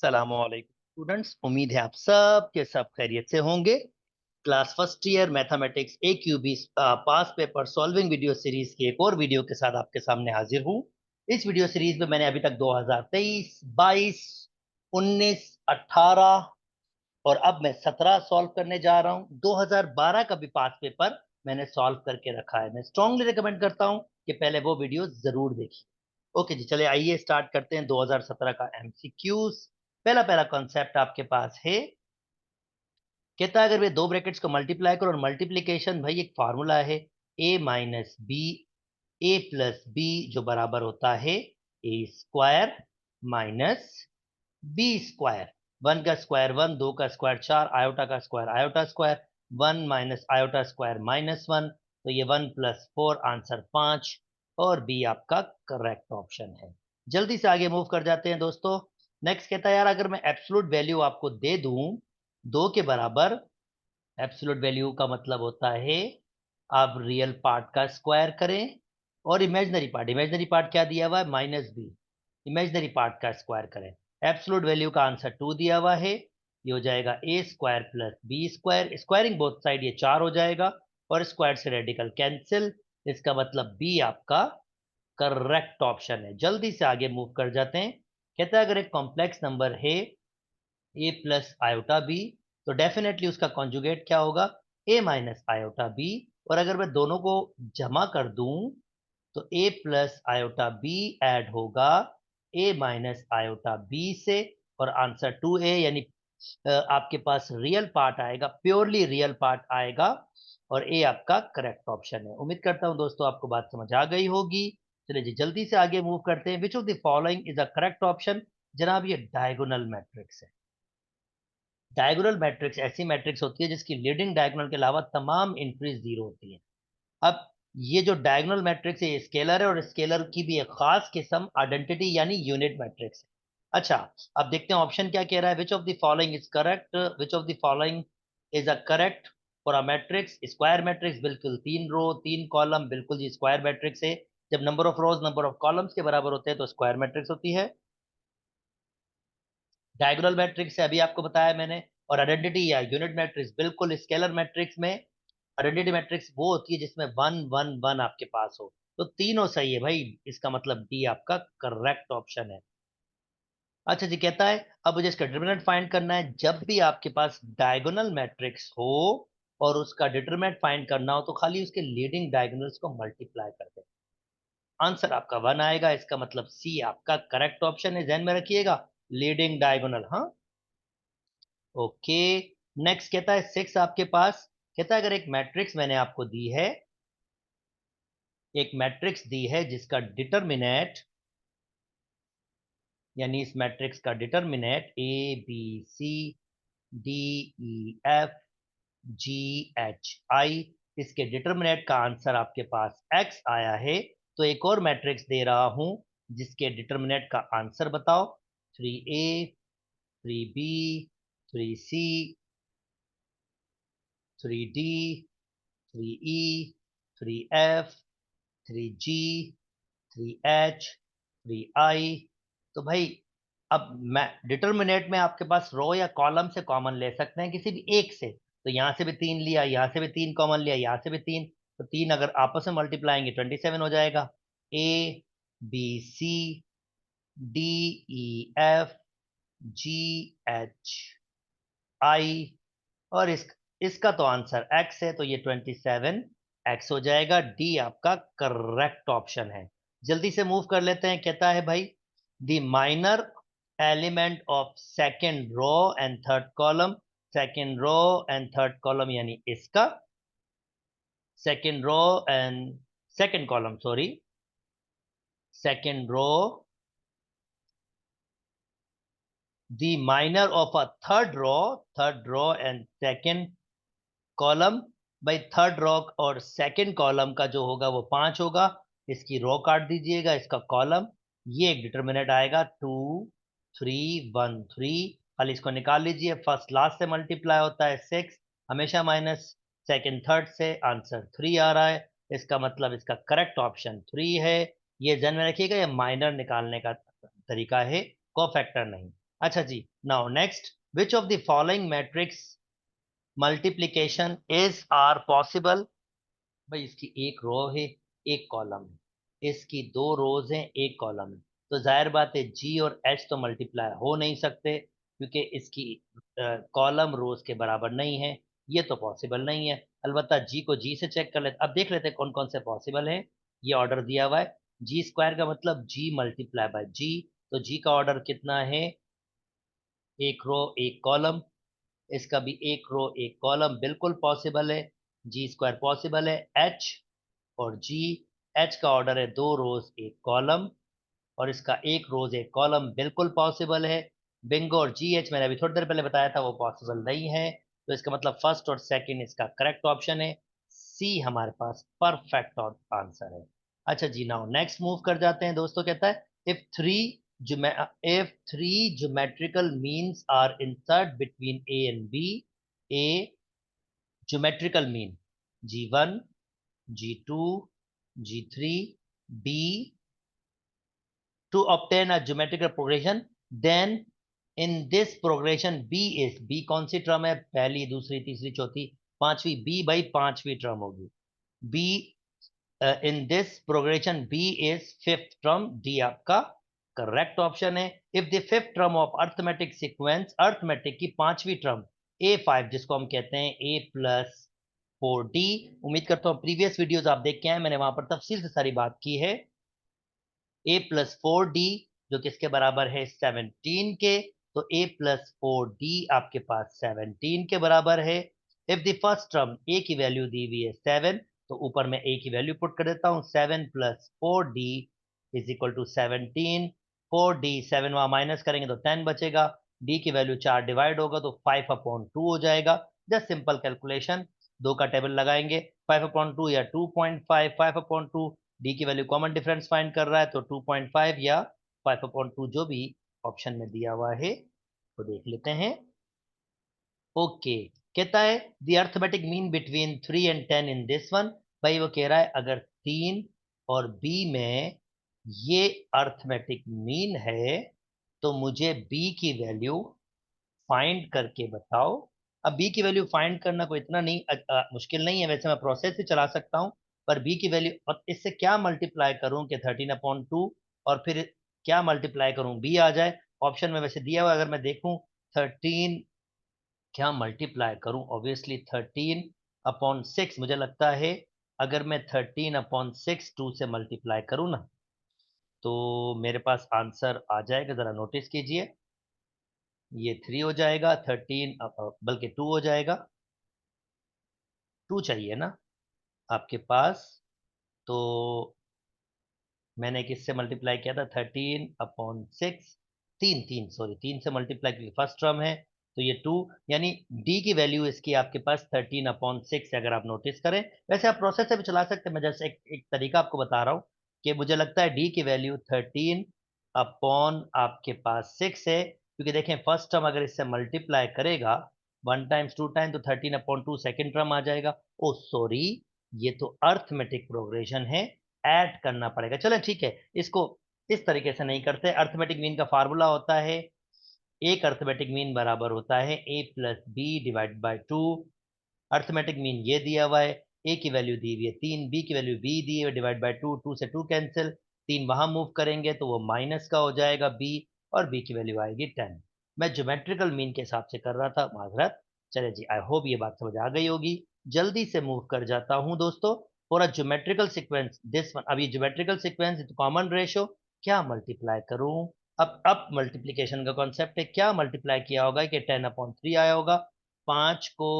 अस्सलामुअलैकुम स्टूडेंट्स, उम्मीद है आप सब के सब खैरियत से होंगे। Class first year mathematics AQB पास पेपर सॉल्विंग वीडियो सीरीज की एक और वीडियो के साथ आपके सामने हाजिर हूँ। इस वीडियो सीरीज में मैंने अभी तक 2023, 22, 19, 18 और अब मैं 17 सॉल्व करने जा रहा हूँ। 2012 का भी पास पेपर मैंने सॉल्व करके रखा है। मैं स्ट्रांगली रिकमेंड करता हूँ कि पहले वो वीडियो जरूर देखिए। ओके जी, चलिए आइए स्टार्ट करते हैं 2017 का MCQs। पहला पहला कॉन्सेप्ट आपके पास है। कहता है अगर वे दो ब्रैकेट्स को मल्टीप्लाई करो और मल्टीप्लीकेशन भाई एक फार्मूला है a minus B A plus B जो बराबर होता है A square minus B square. One का स्क्वायर वन, दो का स्क्वायर चार, आयोटा का square iota square, one minus iota square minus one, तो ये वन प्लस फोर, आंसर पांच और बी आपका करेक्ट ऑप्शन है। जल्दी से आगे मूव कर जाते हैं दोस्तों। नेक्स्ट कहता है यार अगर मैं एब्सोल्यूट वैल्यू आपको दे दूं दो के बराबर। एब्सोल्यूट वैल्यू का मतलब होता है आप रियल पार्ट का स्क्वायर करें और इमेजिनरी पार्ट क्या दिया हुआ है माइनस बी, इमेजिनरी पार्ट का स्क्वायर करें। एब्सोल्यूट वैल्यू का आंसर टू दिया हुआ है, ये हो जाएगा A square plus B square, squaring both side ये चार हो जाएगा और स्क्वायर से रेडिकल कैंसिल, इसका मतलब बी आपका करेक्ट ऑप्शन है। जल्दी से आगे मूव कर जाते हैं। कहता है अगर एक कॉम्प्लेक्स नंबर है ए प्लस आयोटा बी तो डेफिनेटली उसका कॉन्जुगेट क्या होगा ए माइनस आयोटा बी। और अगर मैं दोनों को जमा कर दूं तो ए प्लस आयोटा बी ऐड होगा ए माइनस आयोटा बी से और आंसर टू ए, यानी आपके पास रियल पार्ट आएगा, प्योरली रियल पार्ट आएगा और ए आपका करेक्ट ऑप्शन है। उम्मीद करता हूं दोस्तों आपको बात समझ आ गई होगी। चलिए जी जल्दी से आगे मूव करते हैं। विच of the following is a correct option. जनाब ये डायगोनल मैट्रिक्स है। डायगोनल मैट्रिक्स ऐसी मैट्रिक्स होती है जिसकी लीडिंग डायगोनल के अलावा तमाम एंट्रीज जीरो होती है। अब ये जो डायगोनल मैट्रिक्स है ये स्केलर है और स्केलर की भी एक खास किस्म आइडेंटिटी यानी यूनिट मैट्रिक्स है। अच्छा, अब देखते हैं ऑप्शन क्या कह रहा है। विच of the following is correct, which of the following is a correct for a matrix. Square matrix बिल्कुल तीन रो तीन कॉलम, बिल्कुल जी स्क्वायर मैट्रिक्स है। जब number of rose number of columns के बराबर होते हैं तो स्क्वायर मैट्रिक्स होती है। डायगोनल मैट्रिक्स है अभी आपको बताया मैंने। और आइडेंटिटी या यूनिट मैट्रिक्स बिल्कुल स्केलर मैट्रिक्स में आइडेंटिटी मैट्रिक्स वो होती है जिसमें वन वन वन आपके पास हो। तो तीनों सही है भाई, इसका मतलब डी आपका करेक्ट ऑप्शन है। अच्छा जी, कहता है अब मुझे इसका डिटरमिनेंट फाइंड करना है। जब भी आपके पास डायगोनल मैट्रिक्स हो और उसका डिटरमिनेंट फाइंड करना हो तो खाली उसके लीडिंग डायगोनल्स को मल्टीप्लाई कर दे, आंसर आपका वन आएगा। इसका मतलब सी आपका करेक्ट ऑप्शन है, ध्यान में रखिएगा, लीडिंग डायगोनल। हाँ ओके। नेक्स्ट कहता है सिक्स आपके पास। कहता है अगर एक मैट्रिक्स मैंने आपको दी है, एक मैट्रिक्स दी है जिसका डिटरमिनेट यानी इस मैट्रिक्स का डिटरमिनेट ABCDEF GHI, इसके डिटरमिनेट का आंसर आपके पास x आया है। तो एक और मैट्रिक्स दे रहा हूं जिसके डिटरमिनेट का आंसर बताओ। 3A 3B 3C 3D 3E 3F 3G 3H 3I। तो भाई अब मैं डिटरमिनेट में आपके पास रो या कॉलम से कॉमन ले सकते हैं किसी भी एक से। तो यहां से भी तीन लिया, यहां से भी तीन कॉमन लिया, यहां से भी तीन, तो तीन अगर आपस में मल्टीप्लाएंगे 27 हो जाएगा। ABCDEFGHI और इसका तो आंसर x है, तो ये 27x हो जाएगा। डी आपका करेक्ट ऑप्शन है। जल्दी से मूव कर लेते हैं। कहता है भाई the minor element of second row and third column, second row and third column यानी इसका second row and second column, sorry second row, the minor of a third row and second column. भाई third row और second column का जो होगा वो पांच होगा, इसकी रो काट दीजिएगा, इसका कॉलम, ये एक डिटरमिनेंट आएगा 2 3 1 3। खाली इसको निकाल लीजिए, फर्स्ट लास्ट से मल्टीप्लाई होता है 6, हमेशा माइनस सेकंड थर्ड से, आंसर 3 आ रहा है। इसका मतलब इसका करेक्ट ऑप्शन 3 है। ये ध्यान में रखिएगा, ये माइनर निकालने का तरीका है, को फैक्टर नहीं। अच्छा जी, now next, which of the following matrix multiplication is are possible. भाई इसकी एक रो है, एक कॉलम है, इसकी दो रोज हैं, एक कॉलम है, तो जाहिर बात है जी और एच तो मल्टीप्लाई हो नहीं सकते क्योंकि इसकी कॉलम रोज के बराबर नहीं है। ये तो पॉसिबल नहीं है। अलबत्ता जी को जी से चेक कर लेते, अब देख लेते हैं कौन कौन से पॉसिबल है। ये ऑर्डर दिया हुआ है, जी स्क्वायर का मतलब जी मल्टीप्लाई बाय जी, तो जी का ऑर्डर कितना है, एक रो एक कॉलम। इसका भी एक रो एक कॉलम बिल्कुल पॉसिबल है, जी स्क्वायर पॉसिबल है। एच और जी, एच का ऑर्डर है दो रोज एक कॉलम, और इसका एक रोज एक कॉलम बिल्कुल पॉसिबल है। बिंगो और जी एच मैंने अभी थोड़ी देर पहले बताया था वो पॉसिबल नहीं है, तो इसका मतलब फर्स्ट और सेकंड इसका करेक्ट ऑप्शन है। सी हमारे पास परफेक्ट आंसर है। अच्छा जी, नाउ नेक्स्ट मूव कर जाते हैं दोस्तों। कहता है if three if three geometrical means are insert between A and B, A geometrical mean G1, G2, G3, B to obtain a geometrical progression, then in this progression B is, B कौन सी term है, पहली दूसरी तीसरी चौथी पांचवी, B भाई पांचवी term होगी। B in this progression B is fifth term, D आपका करेक्ट ऑप्शन है। If the fifth term of arithmetic sequence, arithmetic की पांचवी टर्म A5 जिसको हम कहते हैं A+4D, उम्मीद करता हूँ प्रीवियस वीडियोस आप देख के आए, मैंने वहां पर तफसील से सारी बात की है। A+4D जो किसके बराबर है 17 के, तो A+4D आपके पास 17 के बराबर है। If the first term A की वैल्यू दी हुई है 7, तो ऊपर मैं A की वैल्यू पुट कर देता हूं, 7+4D is equal to 17। 4D 7 वहां माइनस करेंगे तो 10 बचेगा, D की वैल्यू 4 डिवाइड होगा तो 5/2 हो जाएगा। जस्ट सिंपल कैलकुलेशन, दो का टेबल लगाएंगे, 5/2 या 2.5, 5/2, डी की वैल्यू कॉमन डिफरेंस फाइंड कर रहा है तो 2.5 या 5/2 जो भी ऑप्शन में दिया हुआ है तो देख लेते हैं। ओके, कहता है the arithmetic mean between 3 and 10 in this one. भाई वो कह रहा है अगर 3 और बी में ये अर्थमेटिक मीन है तो मुझे बी की वैल्यू फाइंड करके बताओ। अब बी की वैल्यू फाइंड करना कोई इतना नहीं मुश्किल नहीं है, वैसे मैं प्रोसेस से चला सकता हूँ, पर बी की वैल्यू और इससे क्या मल्टीप्लाई करूं कि 13/2, और फिर क्या मल्टीप्लाई करूं बी आ जाए। ऑप्शन में वैसे दिया हुआ, अगर मैं देखूं 13 क्या मल्टीप्लाई करूं, ऑब्वियसली 13/6 मुझे लगता है। अगर मैं 13/6 2 से मल्टीप्लाई करूं ना, तो मेरे पास आंसर आ जाएगा, जरा नोटिस कीजिए, ये 3 हो जाएगा, 13 बल्कि 2 हो जाएगा, 2 चाहिए ना आपके पास। तो मैंने किससे मल्टीप्लाई किया था, 13/6, तीन तीन सॉरी 3 से मल्टीप्लाई की फर्स्ट टर्म है, तो ये 2, यानी डी की वैल्यू इसकी आपके पास 13/6 है, अगर आप नोटिस करें। वैसे आप प्रोसेस से भी चला सकते हैं, मैं जैसे एक तरीका आपको बता रहा हूँ कि मुझे लगता है डी की वैल्यू 13 आपके पास 6 है, क्योंकि देखें फर्स्ट टर्म अगर इससे मल्टीप्लाई करेगा 1 टाइम्स 2 टाइम तो 13/2 सेकेंड टर्म आ जाएगा। ओ सॉरी, ये तो अर्थमेटिक प्रोग्रेशन है, ऐड करना पड़ेगा। चलें ठीक है, इसको इस तरीके से नहीं करते। अर्थमेटिक मीन का फार्मूला होता है, एक अर्थमेटिक मीन बराबर होता है A+B/2। अर्थमेटिक मीन ये दिया हुआ है, ए की वैल्यू दी हुई है 3, बी की वैल्यू बी दी है डिवाइड बाय 2, 2 से 2 कैंसिल, 3 वहां मूव करेंगे तो वो माइनस का हो जाएगा बी, और बी की वैल्यू आएगी 10। मैं ज्योमेट्रिकल मीन के हिसाब से कर रहा था, माजरत। चले जी, आई होप ये बात समझ आ गई होगी। जल्दी से मूव कर जाता हूं दोस्तों, for a geometrical sequence this one, अभी ज्योमेट्रिकल सीक्वेंस कॉमन रेशियो, क्या मल्टीप्लाई करूं। अब मल्टीप्लीकेशन का कॉन्सेप्ट है, क्या मल्टीप्लाई किया होगा कि 10/3 आया होगा, 5 को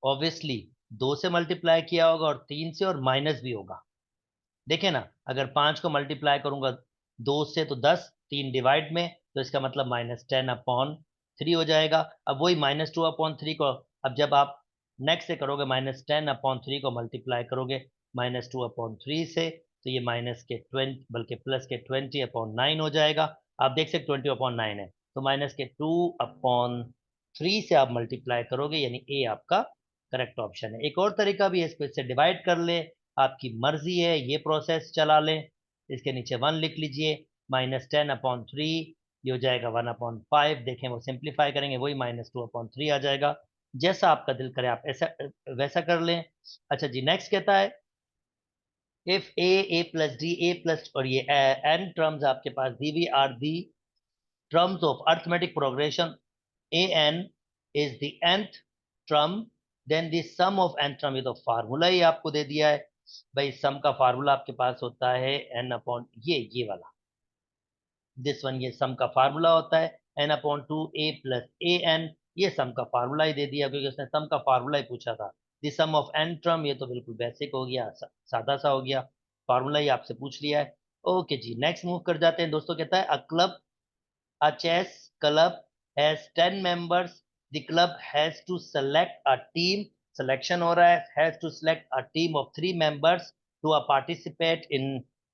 ऑब्वियसली 2 से मल्टीप्लाई किया होगा और 3 से, और माइनस भी होगा। देखे ना, अगर 5 को मल्टीप्लाई करूंगा 2 से तो 10, 3 डिवाइड में, तो इसका मतलब -10/3 हो जाएगा। अब वही -2/3 को, अब जब आप नेक्स्ट से करोगे -10/3 को मल्टीप्लाई करोगे -2/3 से, तो ये माइनस के 20 बल्कि प्लस के 20/9 हो जाएगा। आप देख सकते 20/9 है, तो माइनस के 2/3 से आप मल्टीप्लाई करोगे, यानी ए आपका करेक्ट ऑप्शन है। एक और तरीका भी है, इसको इससे डिवाइड कर ले, आपकी मर्जी है, ये प्रोसेस चला लें। इसके नीचे 1 लिख लीजिए, -10/3 ये हो जाएगा 1/5। देखें वो सिंप्लीफाई करेंगे वही -2/3 आ जाएगा। जैसा आपका दिल करे आप ऐसा वैसा कर लें। अच्छा जी, नेक्स्ट कहता है if a plus d a plus, और ये n टर्म्स आपके पास दी हुई are the terms of arithmetic progression, an is the nth term, then the sum of n term, ये तो फार्मूला ही आपको दे दिया है भाई। सम का फार्मूला आपके पास होता है n अपॉन ये वाला दिस वन, ये सम का फार्मूला होता है n/2 a plus an। ये सम का फार्मूला ही दे दिया क्योंकि उसने सम का फार्मूला ही पूछा था। The sum of n term, ये तो बिल्कुल बेसिक हो गया, सादा सा हो गया, फार्मूला ही आपसे पूछ लिया है। ओके जी, नेक्स्ट मूव कर जाते हैं दोस्तों। कहता है a club, a chess club has 10 members. The club has to select a team. Selection हो रहा है, has to select a team of 3 members to participate in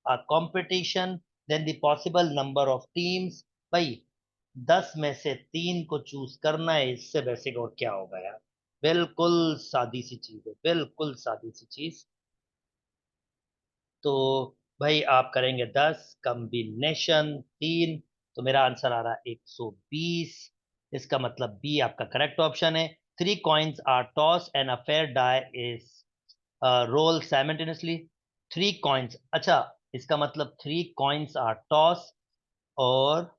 a competition. Then the possible number of teams. भाई 10 में से 3 को choose करना है, इससे बेसिक और क्या होगा यार। बिल्कुल सादी सी चीज है, बिल्कुल सादी सी चीज। तो भाई आप करेंगे 10 कॉम्बिनेशन 3, तो मेरा आंसर आ रहा है 120। इसका मतलब बी आपका करेक्ट ऑप्शन है। 3 coins are toss and a fair die is roll simultaneously. 3 coins, अच्छा इसका मतलब 3 कॉइन्स आर टॉस और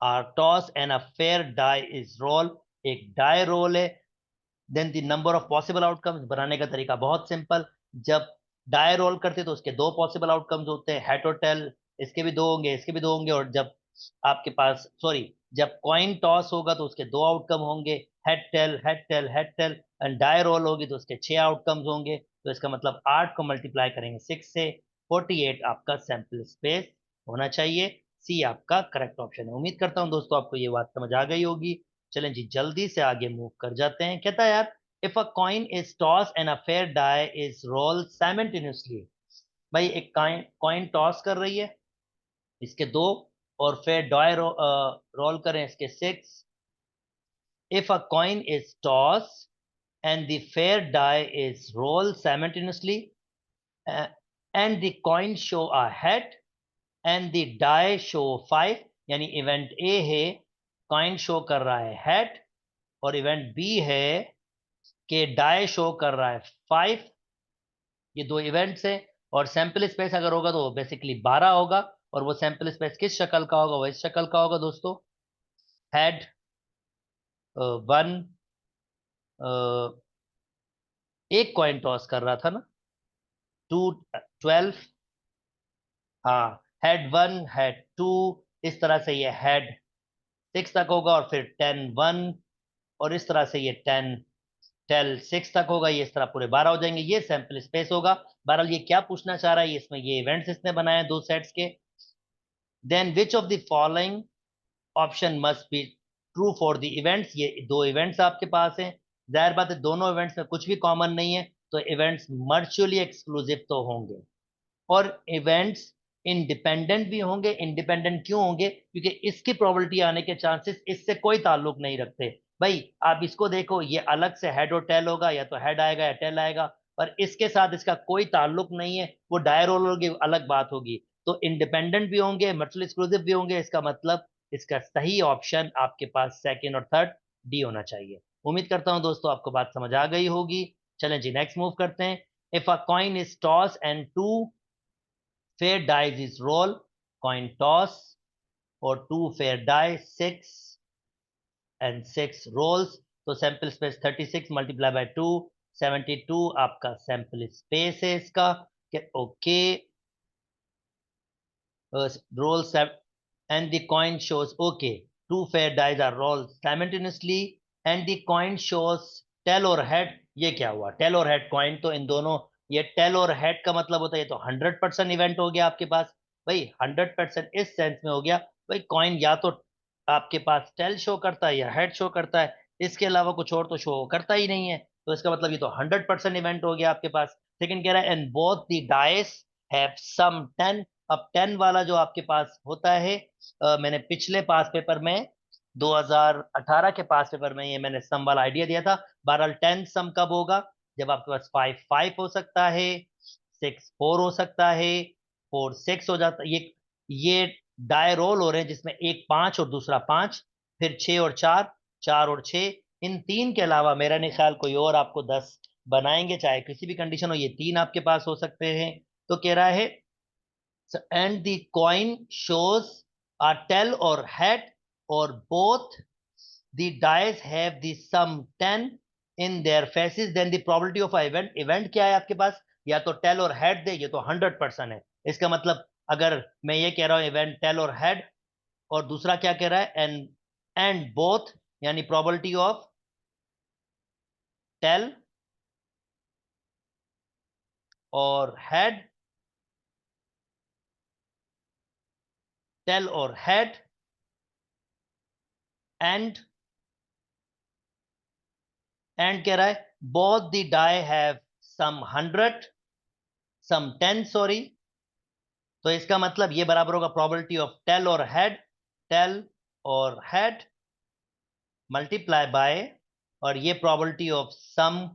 are toss and a fair die is roll, एक डाई रोल है। Then the number of possible outcomes, बनाने का तरीका बहुत सिंपल। जब डाई रोल करते तो उसके 2 पॉसिबल आउटकम्स होते हैं, हेड और टेल। इसके भी 2 होंगे, इसके भी 2 होंगे। और जब आपके पास सॉरी जब कॉइन टॉस होगा तो उसके 2 आउटकम होंगे, head tail head tail head tail. And die roll होगी तो उसके 6 आउटकम्स होंगे। तो इसका मतलब 8 को मल्टीप्लाई करेंगे 6 से, 48 आपका सैंपल स्पेस होना चाहिए। सी आपका करेक्ट ऑप्शन है। उम्मीद करता हूं दोस्तों आपको ये बात समझ आ गई होगी। चलें जी जल्दी से आगे मूव कर जाते हैं। कहता है यार if a coin is toss and a fair die is roll simultaneously. भाई एक कॉइन टॉस कर रही है, इसके 2, और फेयर डाई रोल करें इसके 6। If a coin is toss and the fair die is rolled simultaneously, and the coin show a head and the die show 5, यानी इवेंट ए है कॉइन शो कर रहा है हेड, और इवेंट बी है कि डाई शो कर रहा है 5। ये 2 इवेंट्स हैं। और सैंपल स्पेस अगर होगा तो बेसिकली 12 होगा, और वो सैंपल स्पेस किस शक्ल का होगा, वो इस शक्ल का होगा दोस्तों। हेड 1, एक कॉइन टॉस कर रहा था ना, 2 12, हाँ हेड 1 हेड 2, इस तरह से ये हेड 6 तक होगा, और फिर 10 1, और इस तरह से ये 10 टेल 6 तक होगा। ये इस तरह पूरे 12 हो जाएंगे, ये सैंपल स्पेस होगा। बहरहाल ये क्या पूछना चाह रहा है, इसमें ये इवेंट्स इसने बनाए हैं 2 सेट्स के। Then which of the following option must be true for the events. ये 2 इवेंट्स आपके पास हैं, जाहिर बात है दोनों इवेंट्स में कुछ भी कॉमन नहीं है, तो इवेंट्स मर्चुअली एक्सक्लूसिव तो होंगे। और इवेंट्स इंडिपेंडेंट भी होंगे। इंडिपेंडेंट क्यों होंगे, क्योंकि इसकी प्रोबेबिलिटी आने के चांसेस इससे कोई ताल्लुक नहीं रखते। भाई आप इसको देखो, ये अलग से हेड और टेल होगा, या तो हेड आएगा या टेल आएगा, पर इसके साथ इसका कोई ताल्लुक नहीं है। वो डायरोल होगी, अलग बात होगी। तो इंडिपेंडेंट भी होंगे, मर्चुअली एक्सक्लूसिव भी होंगे। इसका मतलब इसका सही ऑप्शन आपके पास सेकेंड और थर्ड डी होना चाहिए। उम्मीद करता हूं दोस्तों आपको बात समझ आ गई होगी। चलें जी नेक्स्ट मूव करते हैं। If a coin is toss and 2 fair dice is roll, coin toss, or 2 fair die 6 and 6 rolls। तो सैंपल स्पेस 36 मल्टीप्लाई बाय 2 72 आपका सैंपल स्पेस है इसका। Okay roll and the coin shows okay 2 fair dice are rolled simultaneously and the coin shows tail or head। ये क्या हुआ, tell और head coin तो इन दोनों, ये टेल और हेड का मतलब होता है ये तो 100% इवेंट हो गया आपके पास। भाई 100% इस सेंस में हो गया भाई कॉइन या तो आपके पास टेल शो करता है या हेड शो करता है, इसके अलावा कुछ और तो शो करता ही नहीं है। तो इसका मतलब ये तो 100% इवेंट हो गया आपके पास। सेकंड कह रहा है and both the dice have sum 10। अब 10 वाला जो आपके पास होता है, मैंने पिछले पास पेपर में 2018 के पास पेपर में ये मैंने सम वाला आइडिया दिया था। बहरहाल 10 सम कब होगा, जब आपके पास 5 5 हो सकता है, 6 4 हो सकता है, 4 6 हो जाता है। ये डाई रोल हो रहे हैं जिसमें एक 5 और दूसरा 5, फिर 6 और 4, 4 और 6, इन तीन के अलावा मेरा नहीं ख्याल कोई और आपको 10 बनाएंगे, चाहे किसी भी कंडीशन हो, ये तीन आपके पास हो सकते हैं। तो कह रहा है and the coin shows a tail or head or both the dice have the sum 10 in their faces, then the probability of a event क्या है आपके पास, या तो टेल और हेड दे, ये तो 100% है। इसका मतलब अगर मैं ये कह रहा हूं इवेंट टेल और हेड, और दूसरा क्या कह रहा है एंड बोथ, यानी प्रोबेबिलिटी ऑफ टेल और हेड, टेल और हेड एंड कह रहा है both the die have some 100 some 10 sorry. तो इसका मतलब ये बराबर होगा प्रोबेबिलिटी ऑफ टेल और हेड मल्टीप्लाई बाय, और ये प्रोबेबिलिटी ऑफ सम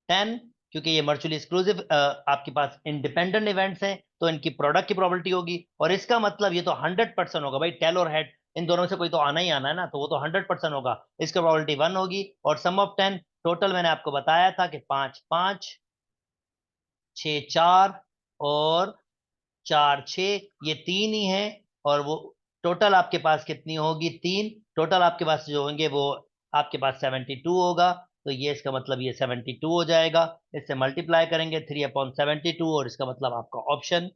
10, क्योंकि ये म्यूचुअली एक्सक्लूसिव आपके पास इंडिपेंडेंट इवेंट्स हैं तो इनकी प्रोडक्ट की प्रोबेबिलिटी होगी। और इसका मतलब ये तो 100% होगा भाई, टेल और हेड इन दोनों से कोई तो आना ही आना है ना, तो वो तो 100% होगा। इसका प्रोबेबिलिटी 1 होगी, और सम ऑफ 10 टोटल मैंने आपको बताया था कि 5 5, 6 4 और 4 6, ये तीन ही है। और वो टोटल आपके पास कितनी होगी, तीन टोटल आपके पास जो होंगे वो आपके पास 72 होगा। तो ये इसका मतलब ये 72 हो जाएगा, इससे मल्टीप्लाई करेंगे 3/72, और इसका मतलब आपका ऑप्शन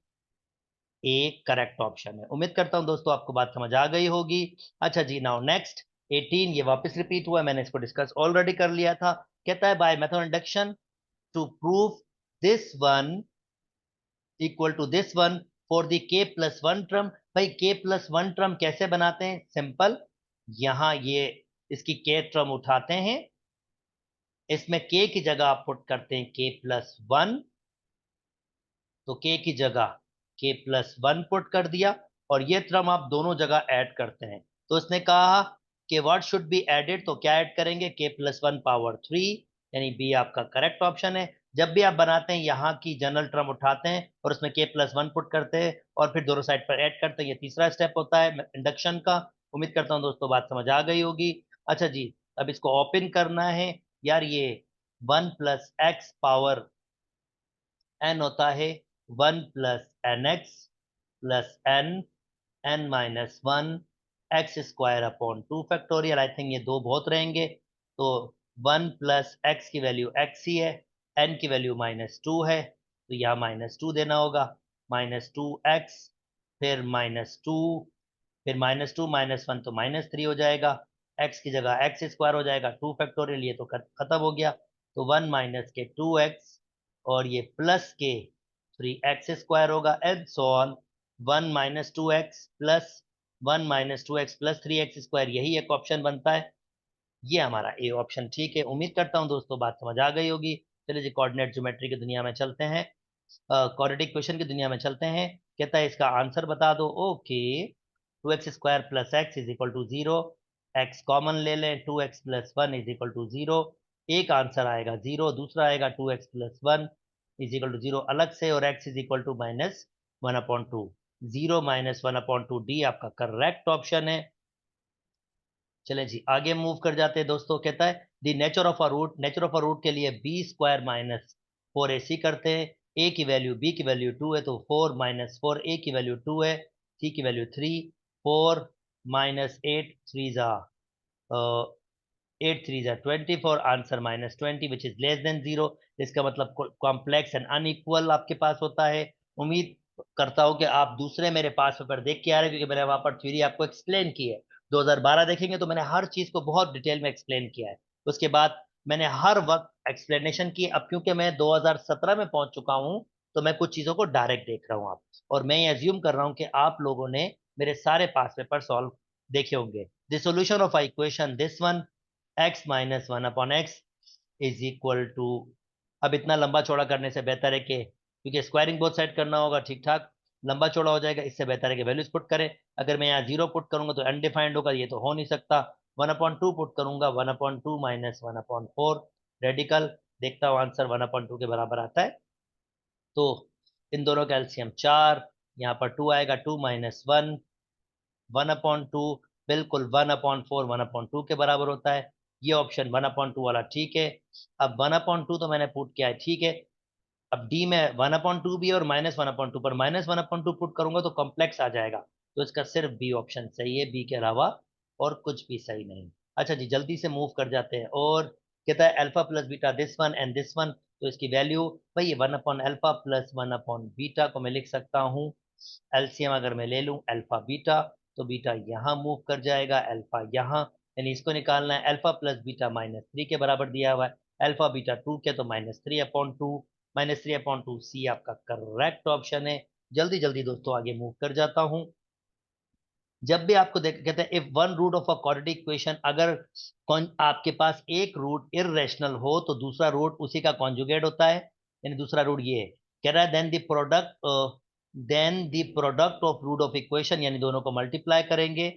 ए करेक्ट ऑप्शन है। उम्मीद करता हूं दोस्तों आपको बात समझ आ गई होगी। अच्छा जी, नाउ नेक्स्ट 18, ये वापस रिपीट हुआ है, मैंने इसको डिस्कस ऑलरेडी कर लिया था। कहता है by method induction to prove this one equal to this one for the k plus one term. भाई के प्लस वन टर्म कैसे बनाते हैं, सिंपल, यहां ये इसकी के टर्म उठाते हैं, इसमें के की जगह आप पुट करते हैं के प्लस वन, तो के की जगह के प्लस वन पुट कर दिया, और ये टर्म आप दोनों जगह ऐड करते हैं। तो इसने कहा कि व्हाट शुड बी एडेड, तो क्या ऐड करेंगे, के प्लस वन पावर थ्री, यानी बी आपका करेक्ट ऑप्शन है। जब भी आप बनाते हैं यहाँ की जनरल टर्म उठाते हैं और उसमें के प्लस वन पुट करते हैं और फिर दोनों साइड पर ऐड करते हैं, ये तीसरा स्टेप होता है इंडक्शन का। उम्मीद करता हूँ दोस्तों बात समझ आ गई होगी। अच्छा जी, अब इसको ओपन करना है यार, ये 1 + x पावर n होता है 1 + nx + n n-1 x² upon 2 factorial. I think ये दो बहुत रहेंगे, तो 1 + x की वैल्यू x ही है, n की वैल्यू -2 है, तो यहाँ -2 देना होगा, -2x, फिर -2, फिर -2 -1 तो -3 हो जाएगा, x की जगह x² हो जाएगा, 2 फैक्टोरियल, ये तो खत्म हो गया। तो 1 - के 2x, और ये प्लस के 3x² होगा, and so on. 1 - 2x plus 1 - 2x + 3x², यही एक ऑप्शन बनता है, ये हमारा ए ऑप्शन ठीक है। उम्मीद करता हूँ दोस्तों बात समझ आ गई होगी। चलिए जी, कोऑर्डिनेट ज्योमेट्री की दुनिया में चलते हैं, क्वाड्रेटिक क्वेश्चन की दुनिया में चलते हैं। कहता है इसका आंसर बता दो। Okay, 2x² + x = 0, x common ले लें, 2x + 1 = 0, एक आंसर आएगा 0, दूसरा आएगा 2x + 1 = 0 अलग से, और x =(-1/2)। 0 - 1/2 डी आपका करेक्ट ऑप्शन है। चले जी आगे मूव कर जाते हैं दोस्तों। कहता है the nature of a root के लिए b² - 4ac करते हैं। a की वैल्यू b की वैल्यू 2 है, तो 4 - 4, a की वैल्यू 2 है, c की वैल्यू 3, 4 - 8 3 जा 8 3 जा 24, answer -20 which is less than 0। इसका मतलब कॉम्प्लेक्स एंड अनइक्वल आपके पास होता है। उम्मीद करता हूं कि आप दूसरे मेरे पास पेपर देख के आ रहे हैं, क्योंकि मैंने वहां पर थ्योरी आपको एक्सप्लेन की है। 2012 देखेंगे तो मैंने हर चीज को बहुत डिटेल में एक्सप्लेन किया है, उसके बाद मैंने हर वक्त एक्सप्लेनेशन की। अब क्योंकि मैं 2017 में पहुंच चुका हूं, तो मैं कुछ चीजों को डायरेक्ट देख रहा हूं आप, और मैं ये अज्यूम कर रहा हूं कि आप लोगों ने मेरे सारे पास पेपर सॉल्व देखे होंगे। The solution of equation this one, x - 1/x is equal to, अब इतना लंबा चौड़ा करने से बेहतर है कि, क्योंकि स्क्वायरिंग बोथ साइड करना होगा, ठीक ठाक लंबा चौड़ा हो जाएगा, इससे बेहतर है कि वैल्यूज पुट करें। अगर मैं यहाँ 0 पुट करूंगा तो अनडिफाइंड होगा, ये तो हो नहीं सकता। 1/2 पुट करूंगा, 1/2 - 1/4 रेडिकल, देखता हूँ आंसर 1/2 के बराबर आता है। तो इन दोनों का एलसीएम 4, यहाँ पर 2 आएगा, 2 - 1 1/2, बिल्कुल 1/4 1/2 के बराबर होता है। ये ऑप्शन 1/2 वाला ठीक है। अब 1/2 तो मैंने पुट किया है, ठीक है। अब डी में 1/2 भी है और -1/2 पर -1/2 पुट करूंगा तो कॉम्प्लेक्स आ जाएगा। तो इसका सिर्फ बी ऑप्शन सही है, बी के अलावा और कुछ भी सही नहीं। अच्छा जी, जल्दी से मूव कर जाते हैं। और कहता है alpha plus beta this one and this one, तो इसकी वैल्यू भाई 1/α प्लस 1/β को मैं लिख सकता हूँ। एलसीएम अगर मैं ले लूँ अल्फा बीटा, तो बीटा यहाँ मूव कर जाएगा, अल्फा यहाँ, यानी इसको निकालना है। अल्फा प्लस बीटा -3 के बराबर दिया हुआ है, अल्फा बीटा 2 के, तो -3/2, -3/2 सी आपका करेक्ट ऑप्शन है। जल्दी जल्दी दोस्तों आगे मूव कर जाता हूँ। जब भी आपको देख कहते हैं if one root of a quadratic equation, अगर आपके पास एक रूट इरेशनल हो तो दूसरा रूट उसी का कॉन्जुगेट होता है, यानी दूसरा रूट ये है। कह रहा है then the product of root of equation, यानी दोनों को मल्टीप्लाई करेंगे।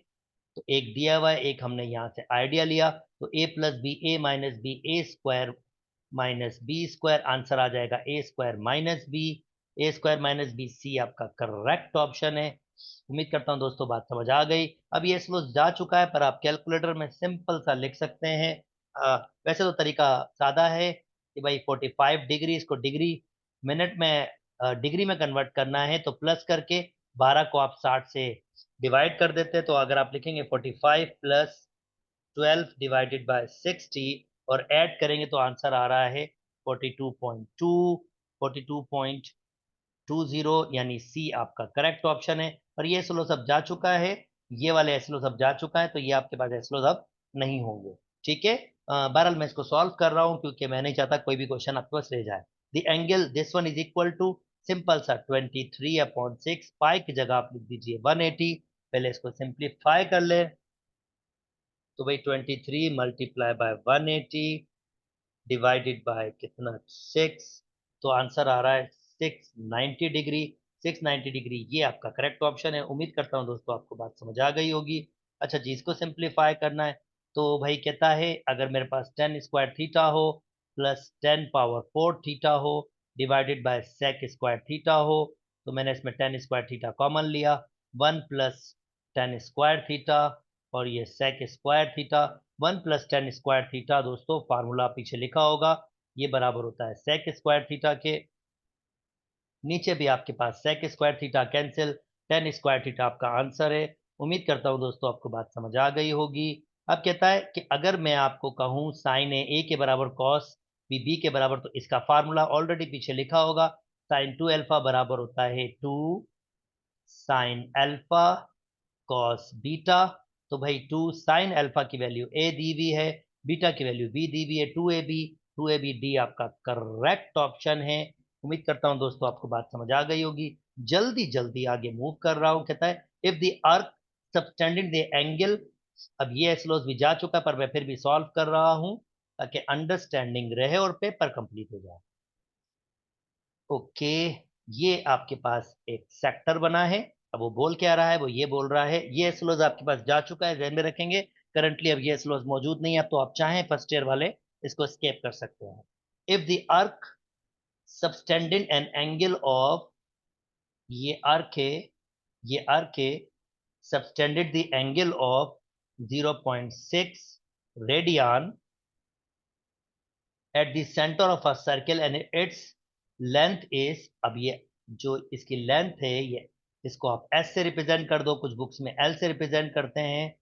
तो एक दिया हुआ है, एक हमने यहाँ से आइडिया लिया, तो a plus B A minus B A square minus B square, answer आ जाएगा A square minus B, A square minus B, C आपका करेक्ट ऑप्शन है। उम्मीद करता हूँ दोस्तों बात समझ आ गई। अब ये स्लो जा चुका है, पर आप कैलकुलेटर में सिंपल सा लिख सकते हैं। वैसे तो तरीका सादा है कि भाई 45 डिग्री, इसको डिग्री मिनट में डिग्री में कन्वर्ट करना है, तो प्लस करके 12 को आप 60 से डिवाइड कर देते हैं। तो अगर आप लिखेंगे 45 प्लस 12 डिवाइडेड बाय 60 और ऐड करेंगे तो आंसर आ रहा है 42.2, 42.20, यानी सी आपका करेक्ट ऑप्शन है। और ये स्लो सब जा चुका है, ये वाले स्लो सब जा चुका है, तो ये आपके पास स्लो सब नहीं होंगे। ठीक है। बहरहाल मैं इसको सॉल्व कर रहा हूँ क्योंकि मैं नहीं चाहता कोई भी क्वेश्चन आपके पास रह जाए। The angle this one is equal to, simple सा 23/6, पाई की जगह आप लिख दीजिए 180। पहले इसको सिंप्लीफाई कर ले, तो भाई 23 मल्टीप्लाई बाय 180 डिवाइडेड बाय कितना 6, तो आंसर आ रहा है 690 डिग्री। 690 डिग्री ये आपका करेक्ट ऑप्शन है। उम्मीद करता हूँ दोस्तों आपको बात समझ आ गई होगी। अच्छा जी, इसको सिंप्लीफाई करना है, तो भाई कहता है अगर मेरे पास 10 स्क्वायर थीटा हो प्लस 10 पावर 4 थीटा हो divided by sec square theta हो, तो मैंने इसमें 10 स्क्वायर थीटा कॉमन लिया, 1 प्लस 10 स्क्वायर थीटा और ये sec square theta. 1 + 10 square theta, दोस्तों फार्मूला पीछे लिखा होगा, ये बराबर होता है सेक स्क्वायर थीटा के। नीचे भी आपके पास sec square theta cancel, 10 square theta आपका आंसर है। उम्मीद करता हूँ दोस्तों आपको बात समझ आ गई होगी। अब कहता है कि अगर मैं आपको कहूँ साइन ए के बराबर कॉस बी के बराबर, तो इसका फार्मूला ऑलरेडी पीछे लिखा होगा, साइन 2α बराबर होता है 2 साइन अल्फा कॉस बीटा। तो भाई 2 साइन अल्फा की वैल्यू ए दी हुई है, बीटा की वैल्यू बी दी हुई है, 2ab, 2ab डी आपका करेक्ट ऑप्शन है। उम्मीद करता हूं दोस्तों आपको बात समझ आ गई होगी। जल्दी जल्दी आगे मूव कर रहा हूं। कहता है if the earth subtending the angle, अब ये स्लोज भी जा चुका है पर मैं फिर भी सॉल्व कर रहा हूं ताकि अंडरस्टैंडिंग रहे और पेपर कंप्लीट हो जाए। ओके, ये आपके पास एक सेक्टर बना है। अब वो बोल क्या रहा है, वो ये बोल रहा है ये स्लोज आपके पास जा चुका है, ध्यान में रखेंगे। करंटली अब ये स्लोज मौजूद नहीं है, अब तो आप चाहें फर्स्ट ईयर वाले इसको स्केप कर सकते हैं। इफ द अर्क सबटेंडेड एन एंगल ऑफ, ये अर्क है, ये अर्क है, subtended the angle of 0.6 radian at the centre of a circle and its length is, अब ये जो इसकी लेंथ है ये, इसको आप एस से रिप्रेजेंट कर दो, कुछ बुक्स में एल से रिप्रेजेंट करते हैं,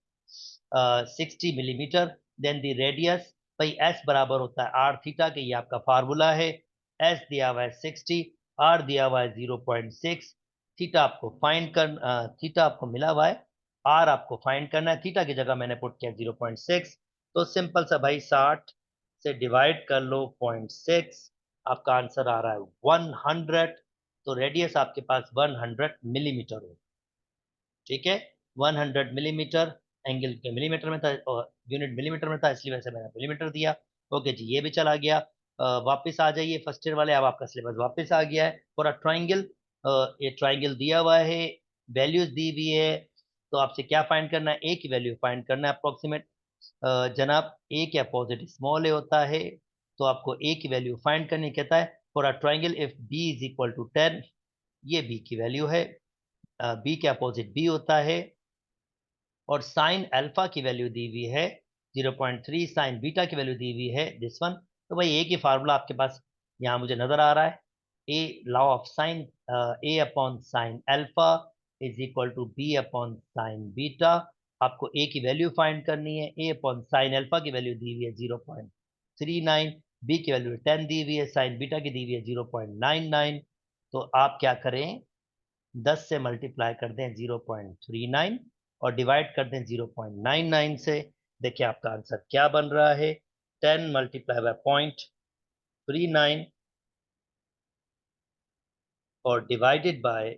60 मिलीमीटर। देन द रेडियस, भाई एस बराबर होता है आर थीटा के, ये आपका फार्मूला है। एस दिया हुआ है 60, आर दिया हुआ है 0.6, थीटा आपको फाइंड कर, थीटा आपको मिला हुआ है, आर आपको फाइंड करना है। थीटा की जगह मैंने पुट किया 0.6, तो सिंपल सा भाई 60 से डिवाइड कर लो 0.6, आपका आंसर आ रहा है 100। तो रेडियस आपके पास 100 मिलीमीटर हो। ठीक है, 100 मिलीमीटर, एंगल के मिलीमीटर में था और यूनिट मिलीमीटर में था, इसलिए वैसे मैंने मिलीमीटर दिया। ओके जी, ये भी चला गया। वापस आ जाइए फर्स्ट ईयर वाले, अब आपका सिलेबस वापस आ गया है। फॉर अ ट्राइंगल, ये ट्राइंगल दिया हुआ है, वैल्यूज दी हुई है, तो आपसे क्या फाइंड करना है, ए की वैल्यू फाइंड करना है अप्रोक्सीमेट। जनाब ए के अपोजिट स्मॉल ए होता है, तो आपको ए की वैल्यू फाइंड करनी कहता है। For a triangle if b is equal to 10, ये बी की वैल्यू है, बी के अपोजिट बी होता है, और साइन अल्फा की वैल्यू दी हुई है 0.3, साइन बीटा की वैल्यू दी हुई है दिस वन। तो भाई एक ही फार्मूला आपके पास यहाँ मुझे नजर आ रहा है, A law of sine, A upon sine alpha is equal to B upon sine beta. आपको ए की वैल्यू फाइंड करनी है, ए अपॉन साइन अल्फा की वैल्यू दी हुई है 0.39, बी की वैल्यू 10 दी हुई है, साइन बीटा की दी हुई है 0.99। तो आप क्या करें, 10 से मल्टीप्लाई कर दें 0.39 और डिवाइड कर दें 0.99 से। देखिए आपका आंसर क्या बन रहा है, 10 मल्टीप्लाई बाय 0.39 और डिवाइडेड बाय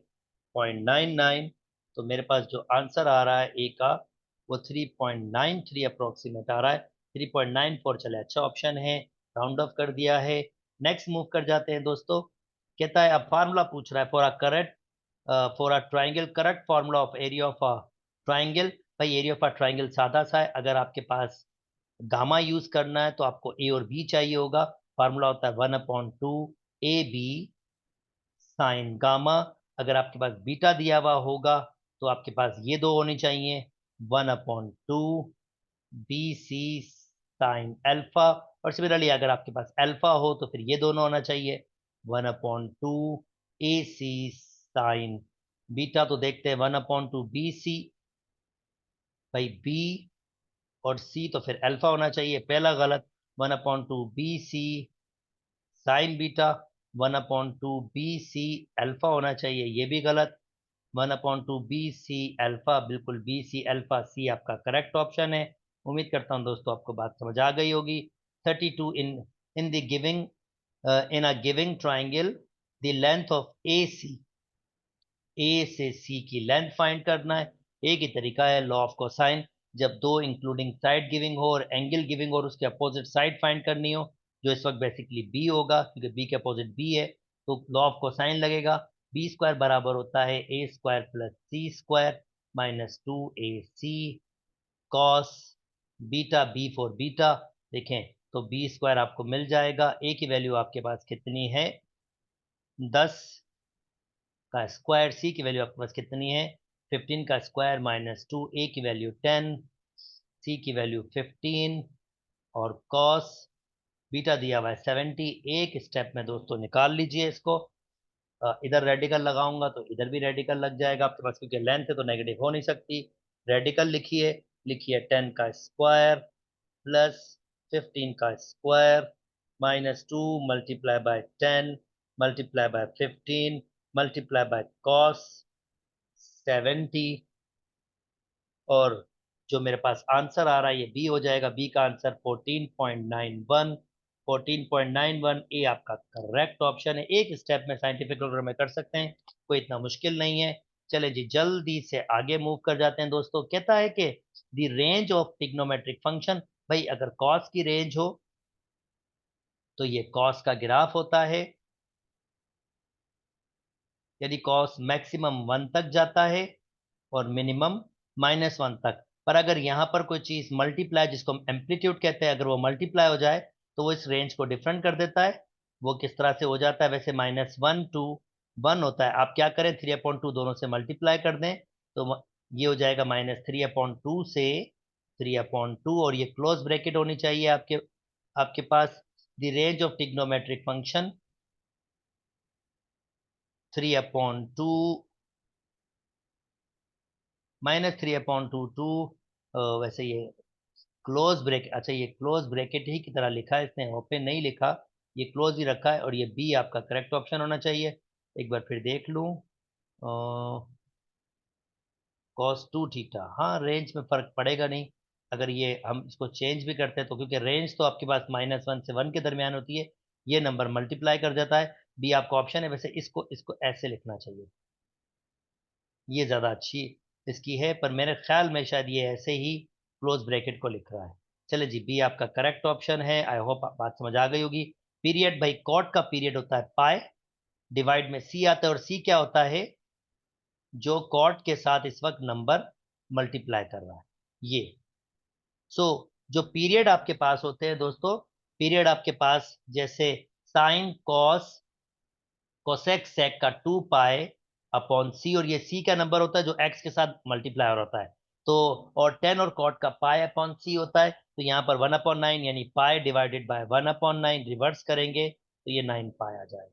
0.99। तो मेरे पास जो आंसर आ रहा है ए का वो 3.93 अप्रोक्सीमेट आ रहा है। 3.94 चले, अच्छा ऑप्शन है, राउंड ऑफ कर दिया है। नेक्स्ट मूव कर जाते हैं दोस्तों। कहता है अब फार्मूला पूछ रहा है for a triangle, correct formula of area of a triangle. भाई एरिया ऑफ अ ट्राइंगल सादा सा है, अगर आपके पास गामा यूज करना है तो आपको ए और बी चाहिए होगा। फार्मूला होता है 1/2 ए बी साइन गामा। अगर आपके पास बीटा दिया हुआ होगा तो आपके पास ये दो होनी चाहिए, 1/2 बी सी साइन अल्फा। और सिमिलरली अगर आपके पास अल्फा हो तो फिर ये दोनों होना चाहिए, 1/2 ए सी साइन बीटा। तो देखते हैं 1/2 बी सी, भाई बी और सी तो फिर अल्फा होना चाहिए, पहला गलत। 1/2 b c sine beta, 1/2 b c alpha होना चाहिए, ये भी गलत। 1/2 बी सी अल्फा, बिल्कुल बी सी अल्फा सी आपका करेक्ट ऑप्शन है। उम्मीद करता हूं दोस्तों आपको बात समझ आ गई होगी। 32 in the giving, in a giving triangle the length of A C, A से सी की लेंथ फाइंड करना है। एक ही तरीका है, लॉ ऑफ कोसाइन, जब दो इंक्लूडिंग साइड गिविंग हो और एंगल गिविंग हो और उसके अपोजिट साइड फाइंड करनी हो, जो इस वक्त बेसिकली बी होगा क्योंकि बी के अपोजिट बी है, तो लॉ ऑफ कोसाइन लगेगा। बी स्क्वायर बराबर होता है A square plus C square minus 2ac cos beta, B for beta. देखें तो बी स्क्वायर आपको मिल जाएगा, ए की वैल्यू आपके पास कितनी है 10 का स्क्वायर, सी की वैल्यू आपके पास कितनी है 15 का स्क्वायर माइनस 2, ए की वैल्यू 10, सी की वैल्यू 15 और कॉस बीटा दिया हुआ है 70। एक स्टेप में दोस्तों निकाल लीजिए इसको। इधर रेडिकल लगाऊंगा तो इधर भी रेडिकल लग जाएगा आपके पास, क्योंकि लेंथ है तो नेगेटिव हो नहीं सकती। रेडिकल लिखिए, लिखिए 10 का स्क्वायर प्लस 15 का square minus 2 multiply by 10 multiply by 15 multiply by cos 70। और जो मेरे पास आंसर आ रहा है ये बी हो जाएगा, बी का आंसर 14.91। 14.91 ए आपका करेक्ट ऑप्शन है। एक स्टेप में साइंटिफिक प्रोग्राम में कर सकते हैं, कोई इतना मुश्किल नहीं है। चले जी जल्दी से आगे मूव कर जाते हैं दोस्तों। कहता है कि the range of trigonometric function, भाई अगर कॉस की रेंज हो तो ये कॉस का ग्राफ होता है, यदि कॉस मैक्सिमम 1 तक जाता है और मिनिमम -1 तक। पर अगर यहाँ पर कोई चीज मल्टीप्लाई, जिसको हम एम्पलीट्यूड कहते हैं, अगर वो मल्टीप्लाई हो जाए तो वो इस रेंज को डिफरेंट कर देता है। वो किस तरह से हो जाता है, वैसे -1 to 1 होता है, आप क्या करें 3/2 दोनों से मल्टीप्लाई कर दें तो ये हो जाएगा -3/2 से 3/2, और ये क्लोज ब्रैकेट होनी चाहिए आपके आपके पास। The range of trigonometric function 3/2 -3/2 वैसे ये क्लोज ब्रेक, अच्छा ये क्लोज ब्रैकेट ही की तरह लिखा है इसने, ओपन नहीं लिखा, ये क्लोज ही रखा है, और ये बी आपका करेक्ट ऑप्शन होना चाहिए। एक बार फिर देख लूं, कॉस 2 थीटा, हाँ रेंज में फर्क पड़ेगा नहीं अगर ये हम इसको चेंज भी करते हैं तो, क्योंकि रेंज तो आपके पास -1 से 1 के दरमियान होती है, ये नंबर मल्टीप्लाई कर देता है। बी आपका ऑप्शन है, वैसे इसको इसको ऐसे लिखना चाहिए, ये ज़्यादा अच्छी इसकी है, पर मेरे ख्याल में शायद ये ऐसे ही क्लोज ब्रैकेट को लिख रहा है। चले जी बी आपका करेक्ट ऑप्शन है। आई होप बात समझ आ गई होगी। पीरियड, भाई कॉट का पीरियड होता है पाई, डिवाइड में सी आता है, और सी क्या होता है, जो कॉट के साथ इस वक्त नंबर मल्टीप्लाई कर रहा है ये। सो जो पीरियड आपके पास होते हैं दोस्तों, पीरियड आपके पास जैसे साइन कॉस कोसेक सेक का 2 पाई अपॉन सी, और ये सी का नंबर होता है जो एक्स के साथ मल्टीप्लाई हो होता है। तो और 10 और कॉट का पाई अपॉन सी होता है, तो यहाँ पर 1/9 यानी पाई डिवाइडेड बाय 1/9 रिवर्स करेंगे तो ये 9 पाई आ जाएगा।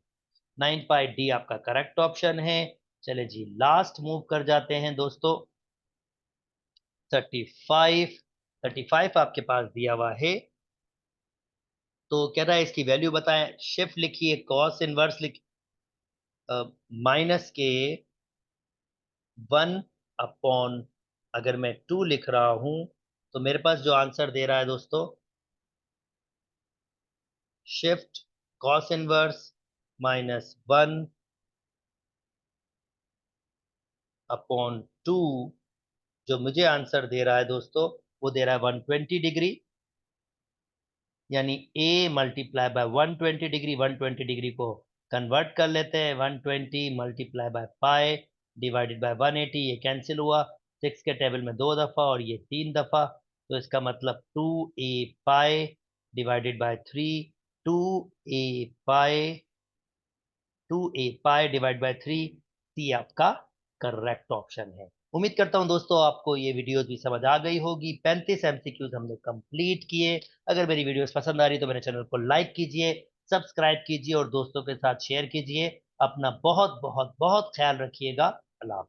9 पाई डी आपका करेक्ट ऑप्शन है। चले जी लास्ट मूव कर जाते हैं दोस्तों। 35 35 आपके पास दिया हुआ है, तो कह रहा है इसकी वैल्यू बताएं। शिफ्ट लिखिए, कॉस इनवर्स लिखिए, माइनस के 1/, अगर मैं 2 लिख रहा हूं तो मेरे पास जो आंसर दे रहा है दोस्तों, शिफ्ट कॉस इनवर्स -1/2, जो मुझे आंसर दे रहा है दोस्तों वो दे रहा है 120 डिग्री, यानी a multiply by 120 degree. 120 degree को कन्वर्ट कर लेते हैं, 120 multiply by pi divided by 180, ये कैंसिल हुआ। 6 के टेबल में 2 दफा और ये 3 दफा, तो इसका मतलब 2a pi divided by 3, 2a pi 2a pi divide by 3, सी आपका करेक्ट ऑप्शन है। उम्मीद करता हूं दोस्तों आपको ये वीडियोस भी समझ आ गई होगी। 35 एमसीक्यूज हमने कंप्लीट किए। अगर मेरी वीडियोस पसंद आ रही तो मेरे चैनल को लाइक कीजिए, सब्सक्राइब कीजिए और दोस्तों के साथ शेयर कीजिए। अपना बहुत बहुत बहुत ख्याल रखिएगा। अल्लाह।